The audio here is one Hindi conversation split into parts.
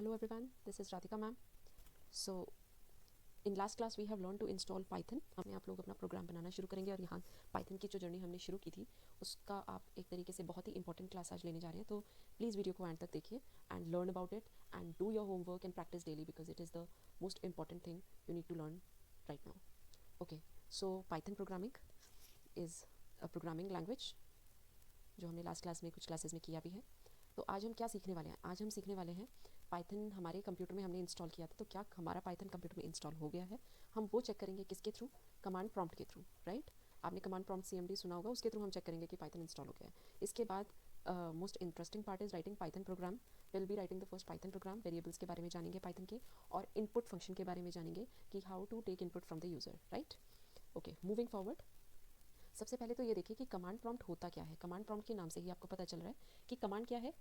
Hello everyone, this is Radhika ma'am. So in last class we have learned to install Python. हमें आप लोग अपना प्रोग्राम बनाना शुरू करेंगे और यहाँ Python की जो जर्नी हमने शुरू की थी उसका आप एक तरीके से बहुत ही इंपॉर्टेंट क्लास आज लेने जा रहे हैं. तो प्लीज़ वीडियो को एंड तक देखिए and learn about it and do your homework and practice daily because it is the most important thing you need to learn right now. Okay, so Python programming is a programming language जो हमने लास्ट क्लास में कुछ क्लासेस में किया भी है. तो आज हम क्या सीखने वाले हैं? आज हम सीखने वाले हैं पाइथन हमारे कंप्यूटर में हमने इंस्टॉल किया था, तो क्या हमारा पाइथन कंप्यूटर में इंस्टॉल हो गया है? हम वो चेक करेंगे किसके थ्रू? कमांड प्रॉम्प्ट के थ्रू, राइट? आपने कमांड प्रॉम्प्ट CMD सुना होगा, उसके थ्रू हम चेक करेंगे कि पाइथन इंस्टॉल हो गया है. इसके बाद most interesting part is writing Python programme. Will be writing the first Python programme. Variables के बारे में जानेंगे पाइथन के, और इनपुट फंक्शन के बारे में जानेंगे कि how to take input from the user, right? Okay, moving forward. सबसे पहले तो ये देखिए कि कमांड प्रॉम्प्ट होता क्या है. कमांड प्रॉम्प्ट के नाम से ही आपको पता चल रहा है कि कमांड क्या है.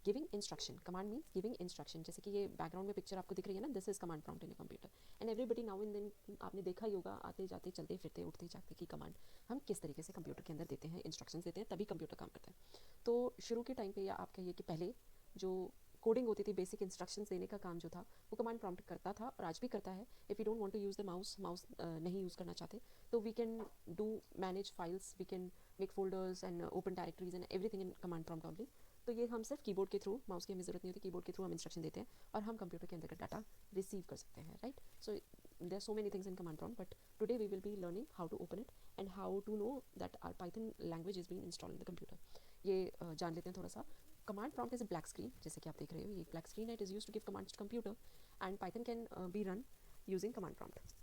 Giving instruction. Command means giving instruction. जैसे कि ये बैकग्राउंड में पिक्चर आपको दिख रही है ना, this is command prompt in a computer. And everybody now and then आपने देखा ही होगा आते जाते चलते फिरते उठते जागते की कमांड हम किस तरीके से कंप्यूटर के अंदर देते हैं, इंस्ट्रक्शंस देते हैं, तभी कंप्यूटर काम करता है. तो शुरू के टाइम पे या आप कहिए कि पहले जो कोडिंग होती थी, बेसिक इंस्ट्रक्शंस देने का काम जो था वो कमांड प्रॉम्प्ट करता था और आज भी करता है. If you don't want to use the mouse नहीं यूज़ करना चाहते तो we can do manage files, we can make folders and open directories and everything in command prompt only. तो ये हम सिर्फ कीबोर्ड के थ्रू, माउस की हमें ज़रूरत नहीं होती, कीबोर्ड के थ्रू हम इंस्ट्रक्शन देते हैं और हम कंप्यूटर के अंदर का डाटा रिसीव कर सकते हैं, right? So there are so many things in command prompt, but today we will be learning how to open it and how to know that our Python language is being installed in the computer. ये जान लेते हैं थोड़ा सा. Command prompt is a black screen, जैसे कि आप देख रहे हो ये ब्लैक स्क्रीन है. It is used to give commands to computer and Python can be run using command prompt.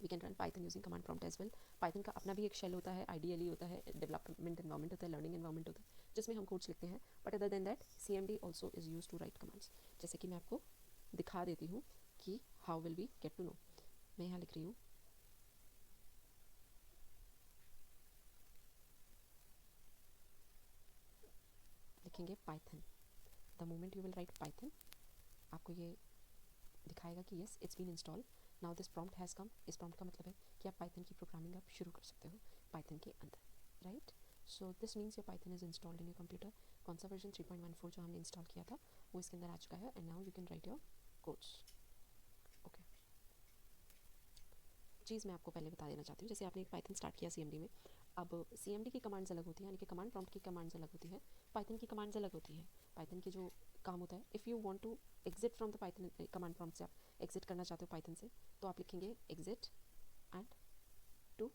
We can run Python using command prompt as well. Python का अपना भी एक शेल होता है, आइडियली होता है, डेवलपमेंट एनवायरमेंट होता है, लर्निंग एनवायरमेंट होता है जिसमें हम कोड्स लिखते हैं. But other than that CMD also is use to write commands. जैसे कि मैं आपको दिखा देती हूँ कि how will we get to know. मैं यहाँ लिख रही हूँ लिखेंगे Python. The moment you will write Python आपको ये दिखाएगा कि yes it's been install. Now this prompt has come. इस प्रॉम्प्ट का मतलब है कि आप पाइथन की प्रोग्रामिंग आप शुरू कर सकते हो पाइथन के अंदर, right? So this means your Python is installed in your computer. कौन सा वर्जन? 3.14 जो हमने इंस्टॉल किया था वो इसके अंदर आ चुका है. And now you can write your codes. Okay, चीज़ मैं आपको पहले बता देना चाहती हूँ. जैसे आपने एक पाइथन स्टार्ट किया CMD में. अब CMD की कमांड्स अलग होती हैं, यानी कि कमांड प्रॉम्प्ट की कमांड्स अलग होती है, पाइथन की कमांड्स अलग होती है. पाइथन की जो काम होता है, if you want to exit from the Python command prompt से आप एग्जिट करना चाहते हो पाइथन से, तो आप लिखेंगे exit and to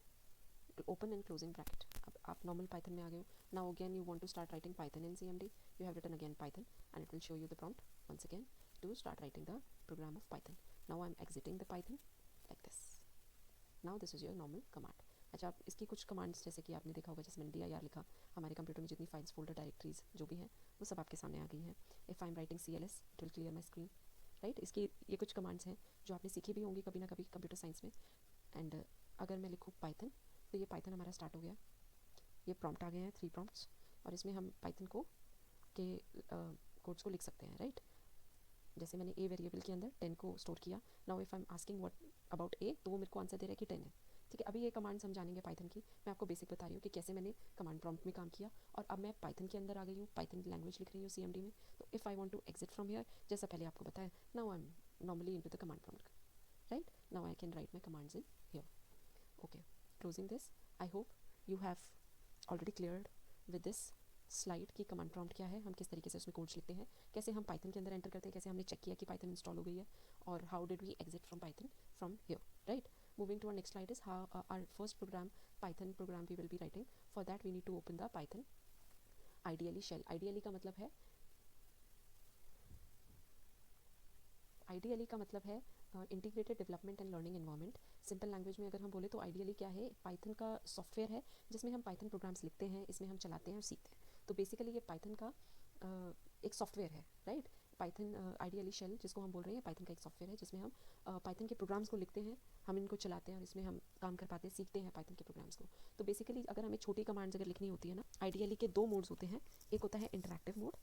open and closing bracket. अब आप नॉर्मल पाइथन में आ गए हो. Now again you want to start writing Python in CMD. You have written again Python and it will show you the prompt once again to start writing the program of Python. Now I am exiting the Python like this. Now this is your normal command. अच्छा, आप इसकी कुछ कमांड्स जैसे कि आपने देखा होगा, जैसे मैंने dir लिखा, हमारे कंप्यूटर में जितनी फाइल्स, फोल्डर, डायरेक्टरीज जो भी हैं वो सब आपके सामने आ गई हैं. If I am writing CLS it will clear my screen, right? इसकी ये कुछ कमांड्स हैं जो आपने सीखी भी होंगी कभी ना कभी कंप्यूटर साइंस में. एंड अगर मैं लिखूँ पाइथन तो ये पाइथन हमारा स्टार्ट हो गया. ये प्रॉम्प्ट आ गए हैं, 3 प्रॉम्प्ट्स, और इसमें हम पाइथन को के कोड्स को लिख सकते हैं, राइट? जैसे मैंने A वेरिएबल के अंदर 10 को स्टोर किया. Now if I am asking what about A तो वो मेरे को आंसर दे रहा है कि 10 है. ठीक है, अभी ये कमांड्स हम जानेंगे पाइथन की. मैं आपको बेसिक बता रही हूँ कि कैसे मैंने कमांड प्रॉम्प्ट में काम किया और अब मैं पाइथन के अंदर आ गई हूँ, पाइथन लैंग्वेज लिख रही हूँ CMD में. तो if I want to exit from here, जैसा पहले आपको बताया, now I am normally into the command prompt, right? Now I can write my commands in here. Okay, closing this. I hope you have already cleared with this slide की कमांड प्रॉम्प्ट क्या है, हम किस तरीके से उसमें कोड्स लिखते हैं, कैसे हम पाइथन के अंदर एंटर करते हैं, कैसे हमने चेक किया कि पाइथन इंस्टॉल हो गई है, और how did we exit from Python from here, right? Moving to our next slide is how our first program, Python program we will be writing. For that we need to open the Python ideally shell. Ideally का मतलब है integrated development and learning environment. Simple language में अगर हम बोले तो आइडियली क्या है, पाइथन का सॉफ्टवेयर है जिसमें हम पाइथन प्रोग्राम्स लिखते हैं, इसमें हम चलाते हैं और सीखते हैं. तो बेसिकली ये पाइथन का एक सॉफ्टवेयर है, राइट? पाइथन आइडियली शेल जिसको हम बोल रहे हैं, पाइथन का एक सॉफ्टवेयर है जिसमें हम पाइथन के प्रोग्राम्स को लिखते हैं, हम इनको चलाते हैं और इसमें हम काम कर पाते हैं, सीखते हैं पाइथन के प्रोग्राम्स को. तो बेसिकली अगर हमें छोटी कमांड्स अगर लिखनी होती है ना, आइडियली के 2 मोड्स होते हैं. एक होता है इंटरैक्टिव मोड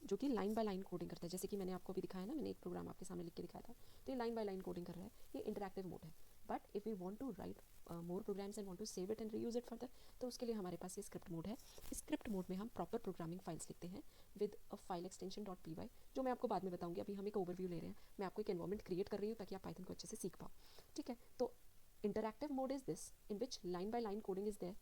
जो कि लाइन बाय लाइन कोडिंग करता है, जैसे कि मैंने आपको भी दिखाया ना, मैंने एक प्रोग्राम आपके सामने लिख के दिखाया था, तो ये लाइन बाय लाइन कोडिंग कर रहा है, ये इंटरैक्टिव मोड है. But if we want to write more programs and want to save it and reuse it further, तो उसके लिए हमारे पास ये स्क्रिप्ट मोड है. इस स्क्रिप्ट मोड में हम प्रॉपर प्रोग्रामिंग फाइल्स लिखते हैं with a file extension .py, जो मैं आपको बाद में बताऊंगी. अभी हम एक ओवरव्यू ले रहे हैं, मैं आपको एक एनवायरनमेंट क्रिएट कर रही हूँ ताकि आप पाइथन को अच्छे से सीख पाओ. ठीक है, तो interactive mode is this in which line by line coding is there,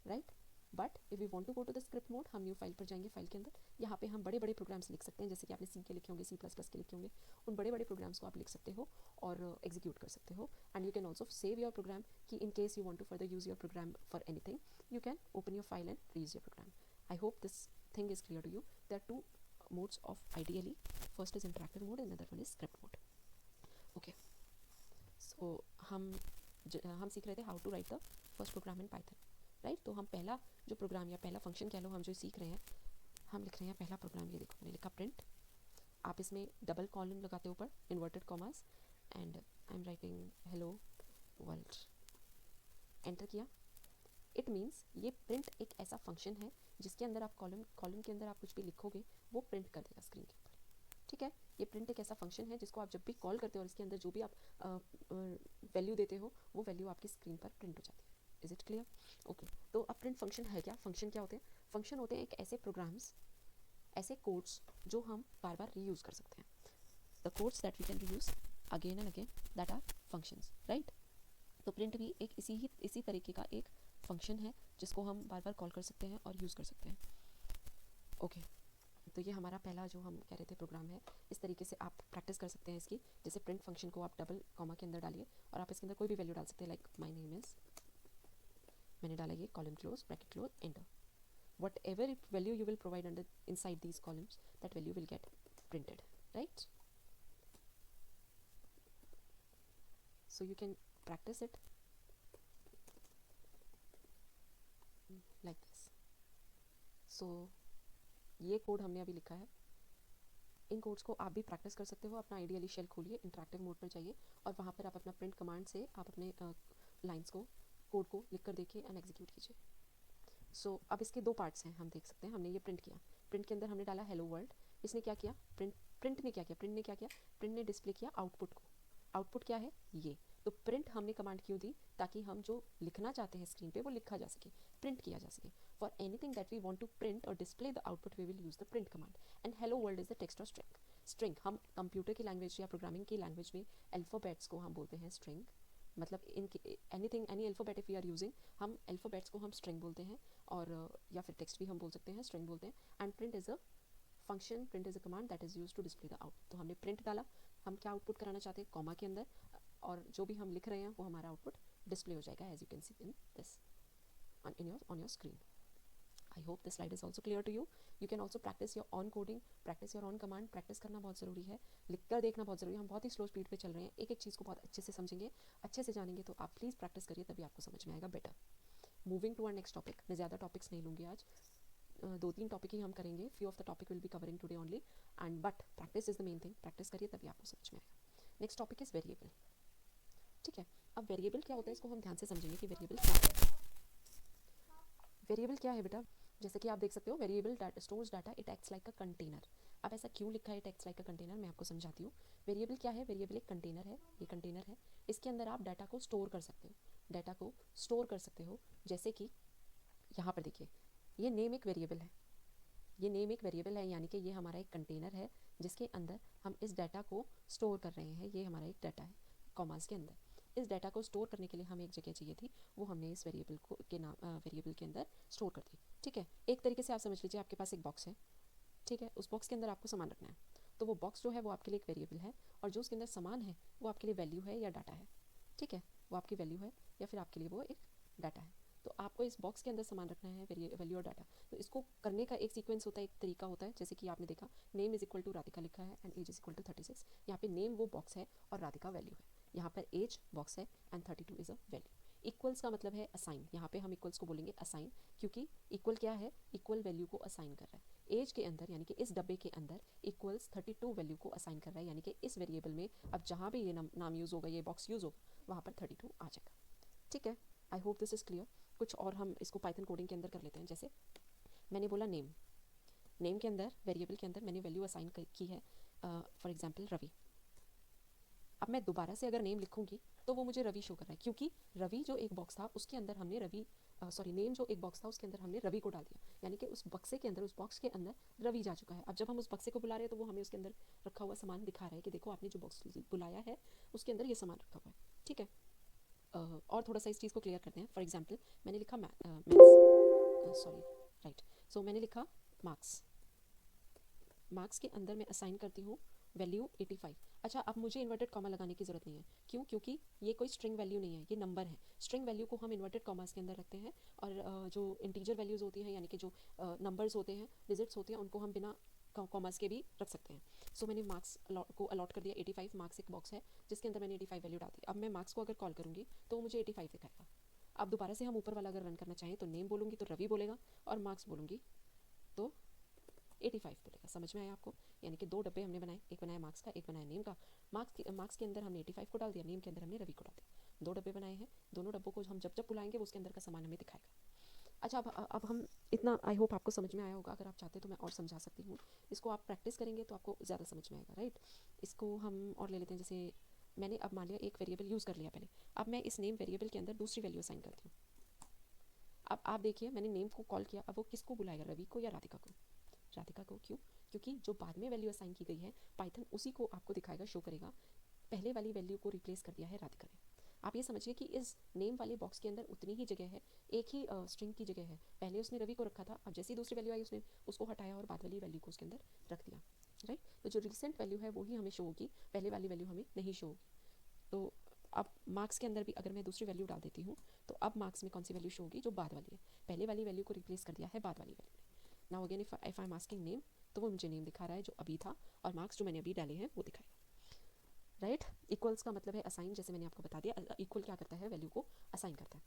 right. But if we want to go to the script mode, हम न्यू फाइल पर जाएंगे. फाइल के अंदर यहाँ पे हम बड़े बड़े प्रोग्राम्स लिख सकते हैं, जैसे कि आपने सी के लिखे होंगे, C++ के लिखे होंगे. उन बड़े बड़े प्रोग्राम्स को आप लिख सकते हो और एग्जीक्यूट कर सकते हो. And you can also save your program, कि in case you want to further use your program for anything, you can open your file and reuse your program. I hope this thing is clear to you. There are two modes of IDLE. First is interactive mode and another one is script mode. Okay. So हम सीख रहे थे how to write the first program in Python, right? तो हम पहला जो प्रोग्राम या पहला फंक्शन कह लो हम जो सीख रहे हैं, हम लिख रहे हैं पहला प्रोग्राम. ये देखो मैंने लिखा प्रिंट. आप इसमें डबल कॉलम लगाते हो ऊपर, inverted commas, and I am writing hello world. Enter किया. इट मीन्स ये प्रिंट एक ऐसा फंक्शन है जिसके अंदर आप कॉलम के अंदर आप कुछ भी लिखोगे वो प्रिंट कर देगा स्क्रीन के ऊपर. ठीक है, ये प्रिंट एक ऐसा फंक्शन है जिसको आप जब भी कॉल करते हो और इसके अंदर जो भी आप वैल्यू देते हो वो वैल्यू आपकी स्क्रीन पर प्रिंट हो जाती है. Is it clear? ओके. तो अब प्रिंट फंक्शन है क्या? फंक्शन क्या होते हैं? फंक्शन होते हैं एक ऐसे प्रोग्राम्स, ऐसे कोड्स जो हम बार बार रीयूज़ कर सकते हैं. The codes that we can reuse again and again, that are functions, right. तो प्रिंट भी एक इसी तरीके का एक फंक्शन है जिसको हम बार बार कॉल कर सकते हैं और यूज़ कर सकते हैं. ओके. तो ये हमारा पहला जो हम कह रहे थे प्रोग्राम है. इस तरीके से आप प्रैक्टिस कर सकते हैं इसकी. जैसे प्रिंट फंक्शन को आप डबल कॉमा के अंदर डालिए और आप इसके अंदर कोई भी वैल्यू डाल सकते हैं, लाइक माई नेम इज़, मैंने डाला ये column close, bracket close, enter. What ever value you will provide under inside these columns, that value will get printed, right. So you can practice it like this. So ये कोड हमने अभी लिखा है. इन कोड्स को आप भी प्रैक्टिस कर सकते हो. अपना आइडियली शेल खोलिए, इंटरैक्टिव मोड पर जाइए और वहाँ पर आप अपना प्रिंट कमांड से आप अपने लाइंस को, कोड को लिख कर देखिए एंड एग्जीक्यूट कीजिए. सो अब इसके दो पार्ट्स हैं, हम देख सकते हैं. हमने ये प्रिंट किया, प्रिंट के अंदर हमने डाला हेलो वर्ल्ड. इसने क्या किया? प्रिंट ने क्या किया? प्रिंट ने डिस्प्ले किया आउटपुट को. आउटपुट क्या है? ये. तो प्रिंट हमने कमांड क्यों दी? ताकि हम जो लिखना चाहते हैं स्क्रीन पे वो लिखा जा सके, प्रिंट किया जा सके. For anything that we want to print और display the output we will use the print command. And hello world is the text और स्ट्रिंग. हम कंप्यूटर की लैंग्वेज या प्रोग्रामिंग की लैंग्वेज में अल्फ़ाबेट्स को हम बोलते हैं स्ट्रिंग. मतलब any alphabet if we are using, हम अल्फ़ाबेट्स को हम स्ट्रिंग बोलते हैं, और या फिर टेक्स्ट भी हम बोल सकते हैं, स्ट्रिंग बोलते हैं. And print is a function, print is a command that is use to display the output. तो हमने प्रिंट डाला, हम क्या आउटपुट कराना चाहते हैं कॉमा के अंदर, और जो भी हम लिख रहे हैं वो हमारा आउटपुट डिस्प्ले हो जाएगा, as you can see in this on your screen. I hope this slide is also clear to you. You can also practice your own coding, practice your own command. Practice करना बहुत ज़रूरी है, लिख कर देखना बहुत ज़रूरी है. हम बहुत ही स्लो स्पीड पे चल रहे हैं, एक एक चीज़ को बहुत अच्छे से समझेंगे, अच्छे से जानेंगे. तो आप प्लीज़ प्रैक्टिस करिए, तभी आपको समझ में आएगा better. Moving to our next topic. मैं ज़्यादा टॉपिक्स नहीं लूँगी आज, 2-3 टॉपिक ही हम करेंगे. Few of the topic will be covering today only, and but practice is the main thing. Practice करिए तभी आपको समझ में आएगा. Next topic is variable. ठीक है, अब वेरिएबल क्या होता है इसको हम ध्यान से समझेंगे कि वेरिएबल क्या है. वेरिएबल क्या है बेटा? जैसे कि आप देख सकते हो, variable stores data, it acts like a container. अब ऐसा क्यों लिखा है it acts like a container, मैं आपको समझाती हूँ. वेरिएबल क्या है? वेरिएबल एक कंटेनर है. ये कंटेनर है, इसके अंदर आप डाटा को स्टोर कर सकते हो. डाटा को स्टोर कर सकते हो, जैसे कि यहाँ पर देखिए, ये नेम एक वेरिएबल है. ये नेम एक वेरिएबल है, यानी कि ये हमारा एक कंटेनर है जिसके अंदर हम इस डाटा को स्टोर कर रहे हैं. ये हमारा एक डाटा है कॉमास के अंदर. इस डाटा को स्टोर करने के लिए हमें एक जगह चाहिए थी, वो हमने इस वेरिएबल को के नाम वेरिएबल के अंदर स्टोर कर दी. ठीक है, एक तरीके से आप समझ लीजिए आपके पास एक बॉक्स है. ठीक है, उस बॉक्स के अंदर आपको सामान रखना है. तो वो बॉक्स जो है वो आपके लिए एक वेरिएबल है, और जो उसके अंदर सामान है वो आपके लिए वैल्यू है या डाटा है. ठीक है, वो आपकी वैल्यू है या फिर आपके लिए वो एक डाटा है. तो आपको इस बॉक्स के अंदर सामान रखना है, वैल्यू और डाटा. तो इसको करने का एक सीक्वेंस होता है, एक तरीका होता है. जैसे कि आपने देखा, name is equal to Radhika लिखा है and age is equal to 36. यहाँ पे नेम वो बॉक्स है और राधिका वैल्यू है. यहाँ पर एज बॉक्स है and 32 is a value. Equals का मतलब है असाइन. यहाँ पे हम इक्वल्स को बोलेंगे असाइन, क्योंकि इक्वल क्या है? इक्वल वैल्यू को असाइन कर रहा है. एज के अंदर यानी कि इस डब्बे के अंदर इक्वल्स 32 वैल्यू को असाइन कर रहा है, यानी कि इस वेरिएबल में अब जहाँ भी ये नाम यूज़ होगा, ये बॉक्स यूज़ होगा, वहाँ पर 32 आ जाएगा. ठीक है, आई होप दिस इज क्लियर. कुछ और हम इसको पाइथन कोडिंग के अंदर कर लेते हैं. जैसे मैंने बोला नेम, नेम के अंदर वेरिएबल के अंदर मैंने वैल्यू असाइन की है, फॉर एग्जांपल रवि. अब मैं दोबारा से अगर नेम लिखूंगी तो वो मुझे रवि शो कर रहा है, क्योंकि रवि जो एक बॉक्स था उसके अंदर हमने रवि नेम जो एक बॉक्स था उसके अंदर हमने रवि को डाल दिया, यानी कि उस बक्से के अंदर, उस बॉक्स के अंदर रवि जा चुका है। अब जब हम उस बक्से को बुला रहे हैं तो वो हमें उसके अंदर रखा हुआ सामान दिखा रहा है कि देखो आपने जो बॉक्स बुलाया है उसके अंदर ये सामान रखा हुआ है। ठीक है, और थोड़ा सा इस चीज़ को क्लियर करते हैं। फॉर एग्जाम्पल मैंने लिखा मैथ्स, सॉरी राइट, सो मैंने लिखा मार्क्स। मार्क्स के अंदर मैं असाइन करती हूँ वैल्यू 85। अच्छा, अब मुझे इन्वर्टेड कॉमा लगाने की ज़रूरत नहीं है, क्यों? क्योंकि ये कोई स्ट्रिंग वैल्यू नहीं है, ये नंबर है। स्ट्रिंग वैल्यू को हम इन्वर्टेड कॉमास के अंदर रखते हैं, और जो इंटीजर वैल्यूज़ होती हैं, यानी कि जो नंबर्स होते हैं, डिजिट्स होते हैं, उनको हम बिना कॉमास के भी रख सकते हैं। सो मैंने मार्क्स को अलॉट कर दिया 85। मार्क्स एक बॉक्स है जिसके अंदर मैंने 85 वैल्यू डाल दी। अब मैं मार्क्स को अगर कॉल करूँगी तो वो मुझे 85 दिखाएगा। अब दोबारा से हम ऊपर वाला अगर रन करना चाहें तो नेम बोलूँगी तो रवि बोलेगा, और मार्क्स बोलूँगी तो 85 बोलेगा। समझ में आया आपको? यानी कि दो डब्बे हमने बनाए, एक बनाया मार्क्स का, एक बनाया नेम का। मार्क्स के अंदर हमने 85 को डाल दिया, नेम के अंदर हमने रवि को डाल दिया। दो डब्बे बनाए हैं, दोनों डब्बों को हम जब जब बुलाएंगे वो उसके अंदर का सामान हमें दिखाएगा। अच्छा, अब हम इतना, आई होप आपको समझ में आया होगा। अगर आप चाहते तो मैं और समझा सकती हूँ। इसको आप प्रैक्टिस करेंगे तो आपको ज़्यादा समझ में आएगा, राइट। इसको हम और ले लेते हैं। जैसे मैंने अब मान लिया एक वेरिएबल यूज़ कर लिया पहले, अब मैं इस नेम वेरिएबल के अंदर दूसरी वैल्यू असाइन करती हूँ। अब आप देखिए, मैंने नेम को कॉल किया, अब वो किसको बुलाएगा, रवि को या राधिका को? राधिका को। क्यों? क्योंकि जो बाद में वैल्यू असाइन की गई है पाइथन उसी को आपको दिखाएगा, शो करेगा। पहले वाली वैल्यू को रिप्लेस कर दिया है राधिका ने। आप ये समझिए कि इस नेम वाले बॉक्स के अंदर उतनी ही जगह है, एक ही स्ट्रिंग की जगह है। पहले उसने रवि को रखा था, अब जैसी दूसरी वैल्यू आई उसने उसको हटाया और बाद वाली वैल्यू को उसके अंदर रख दिया, राइट। तो जो रिसेंट वैल्यू है वो ही हमें शो होगी, पहले वाली वैल्यू हमें नहीं शो होगी। तो अब मार्क्स के अंदर भी अगर मैं दूसरी वैल्यू डाल देती हूँ तो अब मार्क्स में कौन सी वैल्यू शो होगी? जो बाद वाली है। पहले वाली वैल्यू को रिप्लेस कर दिया है बाद वाली वैल्यू ने। Now again if I am asking name, तो वो मुझे नेम दिखा रहा है जो अभी था, और मार्क्स जो मैंने अभी डाले हैं वो दिखाएगा, राइट। इक्वल्स का मतलब है असाइन, जैसे मैंने आपको बता दिया। इक्वल क्या करता है? वैल्यू को असाइन करता है।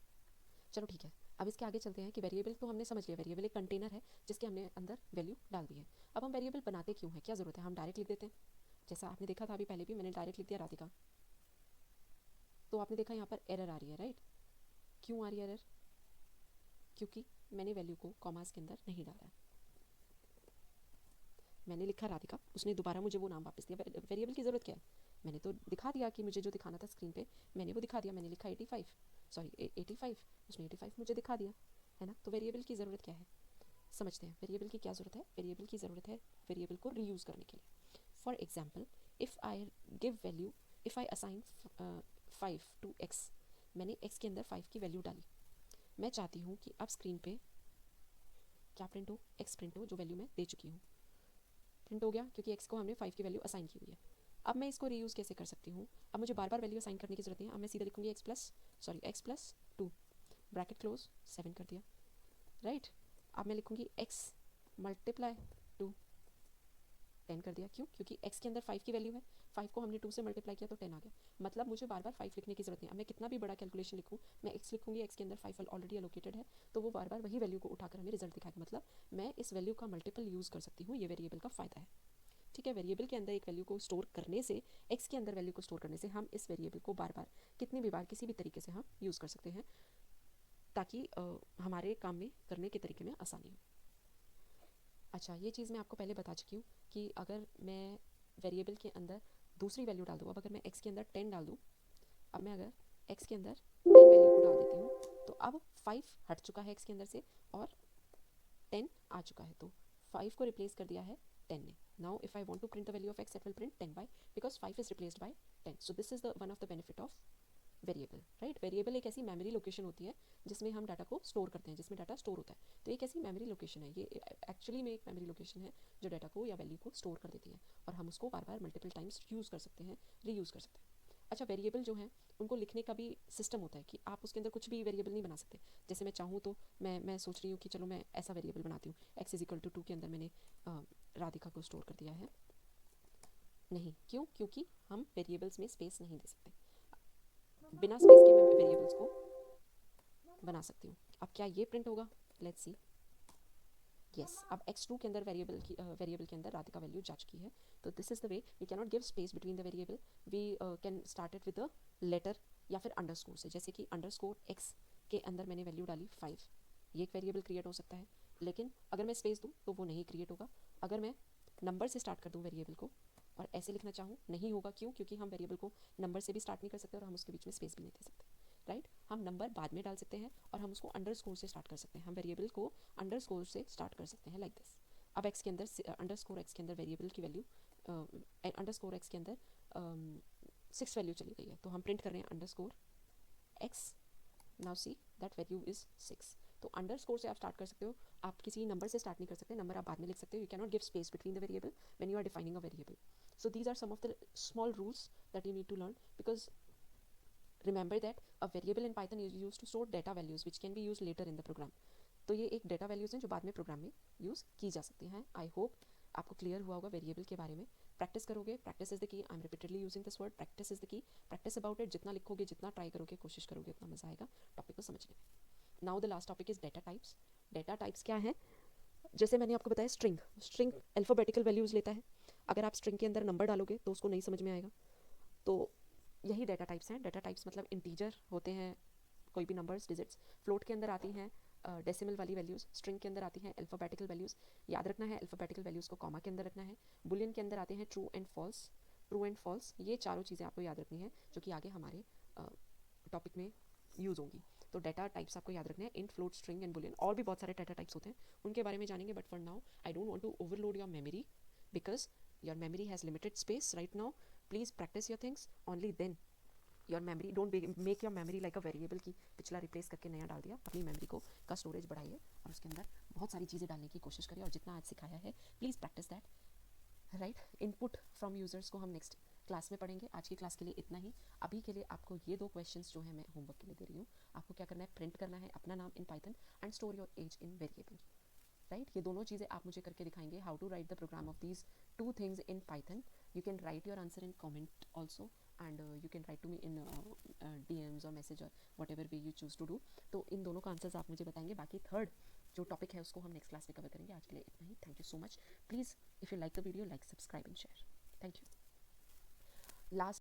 चलो ठीक है, अब इसके आगे चलते हैं कि वेरिएबल तो हमने समझ लिया, वेरिएबल एक कंटेनर है जिसके हमने अंदर वैल्यू डाल दी है। अब हम वेरिएबल बनाते क्यों हैं? क्या ज़रूरत है? हम डायरेक्ट लिख देते हैं। जैसा आपने देखा था अभी पहले भी, मैंने डायरेक्ट लिख दिया राधिका, तो आपने देखा यहाँ पर एरर आ रही है, राइट। क्यों आ रही है एरर? क्योंकि मैंने वैल्यू को कॉमास के अंदर नहीं डाला है। मैंने लिखा राधिका, उसने दोबारा मुझे वो नाम वापस दिया। वेरिएबल की ज़रूरत क्या है? मैंने तो दिखा दिया कि मुझे जो दिखाना था स्क्रीन पे, मैंने वो दिखा दिया। मैंने लिखा 85, उसने 85 मुझे दिखा दिया, है ना। तो वेरिएबल की ज़रूरत क्या है? समझते हैं वेरिएबल की क्या ज़रूरत है। वेरिएबल की ज़रूरत है वेरिएबल को रीयूज़ करने के लिए। For example, if I give value, if I assign 5 to x, मैंने एक्स के अंदर 5 की वैल्यू डाली। मैं चाहती हूँ कि अब स्क्रीन पे क्या प्रिंट हो? एक्स प्रिंट हो, जो वैल्यू मैं दे चुकी हूँ। प्रिंट हो गया क्योंकि एक्स को हमने 5 की वैल्यू असाइन की हुई है। अब मैं इसको रीयूज़ कैसे कर सकती हूँ? अब मुझे बार बार वैल्यू असाइन करने की जरूरत नहीं है। अब मैं सीधा लिखूंगी एक्स प्लस 2, ब्रैकेट क्लोज, 7 कर दिया, राइट। अब मैं लिखूंगी एक्स मल्टीप्लाई 2, 10 कर दिया। क्यों? क्योंकि x के अंदर 5 की वैल्यू है, 5 को हमने 2 से मल्टीप्लाई किया तो 10 आ गया। मतलब मुझे बार बार 5 लिखने की जरूरत नहीं। अब मैं कितना भी बड़ा कैलकुलेशन लिखूँ, मैं x लिखूंगी, x के अंदर 5 ऑलरेडी एलोकेटेड है, तो वो बार बार वही वैल्यू को उठाकर हमें रिजल्ट दिखाएगा। मतलब मैं इस वैल्यू का मल्टीपल यूज़ कर सकती हूँ, ये वेरिएबल का फ़ायदा है। ठीक है, वेरिएबल के अंदर एक वैल्यू को स्टोर करने से, x के अंदर वैल्यू को स्टोर करने से, हम इस वेरिएबल को बार बार कितनी भी बार किसी भी तरीके से हम यूज़ कर सकते हैं, ताकि हमारे काम में करने के तरीके में आसानी हो। अच्छा, ये चीज़ मैं आपको पहले बता चुकी हूँ कि अगर मैं वेरिएबल के अंदर दूसरी वैल्यू डाल दूँ, अब अगर मैं x के अंदर 10 डाल दूँ, अब मैं अगर x के अंदर 10 वैल्यू को डाल देती हूँ तो अब 5 हट चुका है x के अंदर से और 10 आ चुका है, तो 5 को रिप्लेस कर दिया है 10 ने। Now if I want to print the value of x, it will print 10 by, because 5 is replaced by 10। So this is the one of the benefit of variable, right. Variable एक ऐसी मेमोरी लोकेशन होती है जिसमें हम डाटा को स्टोर करते हैं, जिसमें डाटा स्टोर होता है। तो एक ऐसी मेमोरी लोकेशन है, ये एक्चुअली में एक मेमोरी लोकेशन है जो डाटा को या वैल्यू को स्टोर कर देती है, और हम उसको बार बार मल्टीपल टाइम्स यूज़ कर सकते हैं, रीयूज़ कर सकते हैं। अच्छा, वेरिएबल जो है उनको लिखने का भी सिस्टम होता है कि आप उसके अंदर कुछ भी वेरिएबल नहीं बना सकते। जैसे मैं चाहूँ तो मैं सोच रही हूँ कि चलो मैं ऐसा वेरिएबल बनाती हूँ, x इज इक्वल टू 2 के अंदर मैंने राधिका को स्टोर कर दिया है। नहीं, क्यों? क्योंकि हम वेरिएबल्स में स्पेस नहीं दे सकते। बिना स्पेस के मैं वेरिएबल्स को बना सकती हूँ। अब क्या ये प्रिंट होगा? Let's see. यस, अब x2 के अंदर वेरिएबल के अंदर राधिका वैल्यू जा चुकी है। तो this is the way we can not give space between the variable, we can start it with a letter या फिर अंडरस्कोर से। जैसे कि अंडरस्कोर x के अंदर मैंने वैल्यू डाली 5, ये एक वेरिएबल क्रिएट हो सकता है, लेकिन अगर मैं स्पेस दूँ तो वो नहीं क्रिएट होगा। अगर मैं नंबर से स्टार्ट कर दूँ वेरिएबल को और ऐसे लिखना चाहूँ नहीं होगा, क्यों? क्योंकि हम वेरिएबल को नंबर से भी स्टार्ट नहीं कर सकते और हम उसके बीच में स्पेस भी नहीं दे सकते, राइट? हम नंबर बाद में डाल सकते हैं और हम उसको अंडरस्कोर से स्टार्ट कर सकते हैं, हम वेरिएबल को अंडरस्कोर से स्टार्ट कर सकते हैं, लाइक दिस। अब एक्स के अंदर अंडरस्कोर एक्स के अंदर वेरिएबल की वैल्यू अंडरस्कोर एक्स के अंदर 6 वैल्यू चली गई है, तो हम प्रिंट कर रहे हैं underscore x. Now see that value is 6। तो अंडरस्कोर से आप स्टार्ट कर सकते हो, आप किसी नंबर से स्टार्ट नहीं कर सकते, नंबर आप बाद में लिख सकते हो। You can not give space between the variable when you are defining a variable. So these are some of the small rules that you need to learn, because remember that a variable in Python is used to store data values which can be used later in the program. तो ये एक डेटा वैल्यूज़ हैं जो बाद में प्रोग्राम में यूज़ की जा सकती हैं। आई होप आपको क्लियर हुआ होगा वेरिएबल के बारे में। प्रैक्टिस करोगे, practice is the key. I am repeatedly using this word, practice is the key. Practice about it, जितना लिखोगे, जितना ट्राई करोगे, कोशिश करोगे, उतना मजा आएगा टॉपिक को समझने में। Now the last topic is data types. Data types क्या है? जैसे मैंने आपको बताया, स्ट्रिंग स्ट्रिंग अल्फ़ाबेटिकल वैल्यूज़ लेता है। अगर आप स्ट्रिंग के अंदर नंबर डालोगे तो उसको नहीं समझ में आएगा। तो यही डेटा टाइप्स हैं। डेटा टाइप्स मतलब इंटीजर होते हैं, कोई भी नंबर्स, डिजिट्स। फ्लोट के अंदर आती हैं डेसिमल वाली वैल्यूज़, स्ट्रिंग के अंदर आती हैं अल्फ़ाबेटिकल वैल्यूज़। याद रखना है अल्फ़ाबेटिकल वैल्यूज़ को कॉमा के अंदर रखना है। बुलियन के अंदर आते हैं true and false. True and false, ये चारों चीज़ें आपको याद रखनी है जो कि आगे हमारे टॉपिक में यूज़ होंगी। तो डेटा टाइप्स आपको याद रखना है, int, float, string and Boolean. और भी बहुत सारे डेटा टाइप्स होते हैं, उनके बारे में जानेंगे, but for now I don't want to overload your memory, because your memory has limited space right now. Please practice your things, only then your memory, don't make your memory like a variable की पिछला रिप्लेस करके नया डाल दिया। अपनी मेमोरी को का स्टोरेज बढ़ाइए और उसके अंदर बहुत सारी चीज़ें डालने की कोशिश करिए, और जितना आज सिखाया है please practice that, right? Input from users को हम नेक्स्ट क्लास में पढ़ेंगे। आज की क्लास के लिए इतना ही। अभी के लिए आपको ये 2 क्वेश्चंस जो है मैं होमवर्क के लिए दे रही हूँ। आपको क्या करना है, प्रिंट करना है अपना नाम in Python and store your age in variable, right? ये दोनों चीज़ें आप मुझे करके दिखाएंगे, how to write the program of these 2 things in Python. You can write your answer in comment also, and you can write to me in DMs और मैसेज और whatever way you choose to do. तो इन दोनों का आंसर्स आप मुझे बताएंगे। बाकी थर्ड जो टॉपिक है उसको हम नेक्स्ट क्लास में कवर करेंगे। आज के लिए इतना ही। Thank you so much. Please if you like the video, like, subscribe and share. Thank you. Last